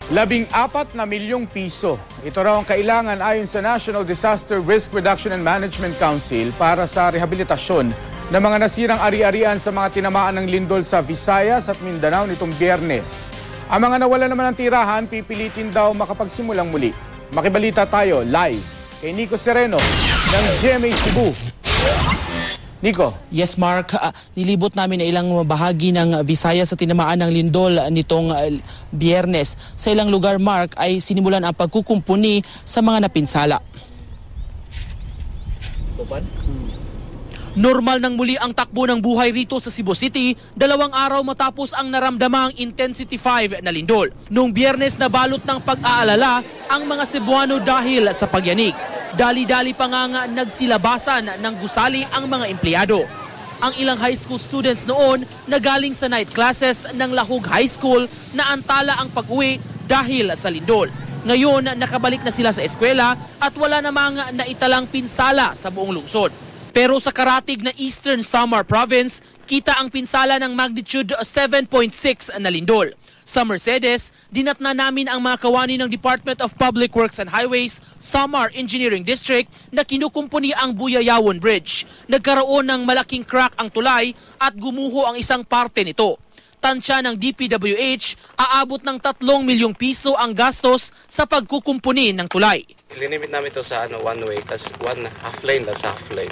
14 na milyong piso. Ito raw ang kailangan ayon sa National Disaster Risk Reduction and Management Council para sa rehabilitasyon ng mga nasirang ari-arian sa mga tinamaan ng lindol sa Visayas at Mindanao nitong Biyernes. Ang mga nawala naman ng tirahan, pipilitin daw makapagsimulang muli. Makibalita tayo live kay Nico Sereno ng GMA Cebu. Nico. Yes, Mark. Nilibot namin na ilang bahagi ng Visayas sa tinamaan ng lindol nitong Biyernes. Sa ilang lugar, Mark, ay sinimulan ang pagkukumpuni sa mga napinsala. Normal nang muli ang takbo ng buhay rito sa Cebu City 2 araw matapos ang naramdamang Intensity 5 na lindol. Noong Biyernes na balot ng pag-aalala ang mga Cebuano dahil sa pagyanig. Dali-dali pa nga nagsilabasan ng gusali ang mga empleyado. Ang ilang high school students noon na galing sa night classes ng Lahug High School na antala ang pag-uwi dahil sa lindol. Ngayon nakabalik na sila sa eskwela at wala namang naitalang pinsala sa buong lungsod. Pero sa karatig na Eastern Samar Province, kita ang pinsala ng magnitude 7.6 na lindol. Sa Mercedes, dinatna namin ang mga kawani ng Department of Public Works and Highways, Samar Engineering District na kinukumpuni ang Buyayawon Bridge. Nagkaroon ng malaking crack ang tulay at gumuho ang isang parte nito. Tansya ng DPWH, aabot ng 3 milyong piso ang gastos sa pagkukumpuni ng tulay. Linimit namin ito sa one way, kasi one half lane lang sa half lane.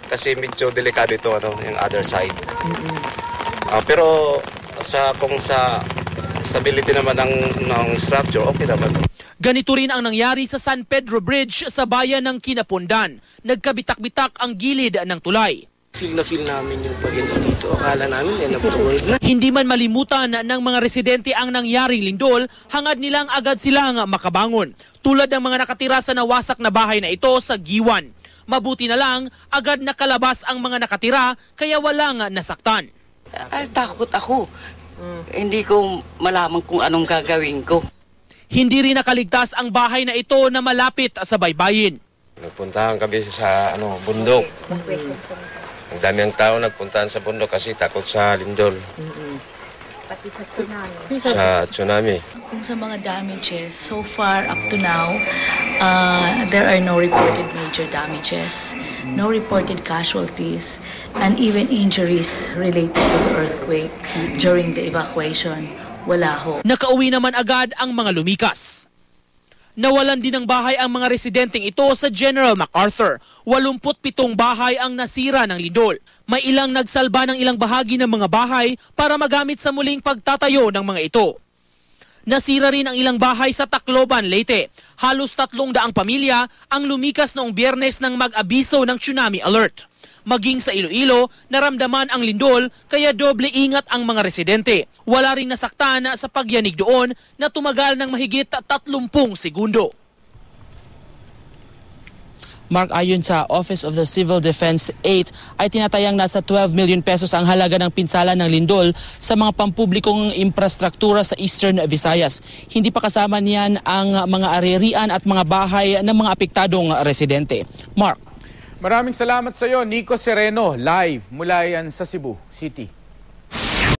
Kasi medyo delikado ito yung other side. Pero kung sa stability naman ng structure, okay naman. Ganito rin ang nangyari sa San Pedro Bridge sa bayan ng Kinapundan. Nagkabitak-bitak ang gilid ng tulay. Feel namin yung paghinto dito. Akala namin naputol na. Hindi man malimutan ng mga residente ang nangyaring lindol, hangad nilang agad silang makabangon. Tulad ng mga nakatira sa nawasak na bahay na ito sa Giwan. Mabuti na lang, agad nakalabas ang mga nakatira kaya walang nasaktan. Ay, takot ako. Hindi ko malaman kung anong gagawin ko. Hindi rin nakaligtas ang bahay na ito na malapit sa baybayin. Nagpuntahan kami sa bundok. Ang dami ang tao nagpuntahan sa bundok kasi takot sa lindol. Pati sa tsunami. Sa tsunami. Kung sa mga damages, so far up to now, there are no reported major damages, no reported casualties, and even injuries related to the earthquake during the evacuation. Wala ho. Nakauwi naman agad ang mga lumikas. Nawalan din ng bahay ang mga residenteng ito sa General MacArthur. 87 bahay ang nasira ng lindol. May ilang nagsalba ng ilang bahagi ng mga bahay para magamit sa muling pagtatayo ng mga ito. Nasira rin ang ilang bahay sa Tacloban, Leyte. Halos 300 pamilya ang lumikas noong Biyernes nang mag-abiso ng tsunami alert. Maging sa Iloilo, naramdaman ang lindol kaya doble ingat ang mga residente. Wala ring nasaktan sa pagyanig doon na tumagal ng mahigit 30 segundo. Mark, ayon sa Office of the Civil Defense 8 ay tinatayang nasa 12 million pesos ang halaga ng pinsala ng lindol sa mga pampublikong infrastruktura sa Eastern Visayas. Hindi pa kasama niyan ang mga ari-arian at mga bahay ng mga apektadong residente. Mark. Maraming salamat sa iyo, Nico Sereno, live mula yan sa Cebu City.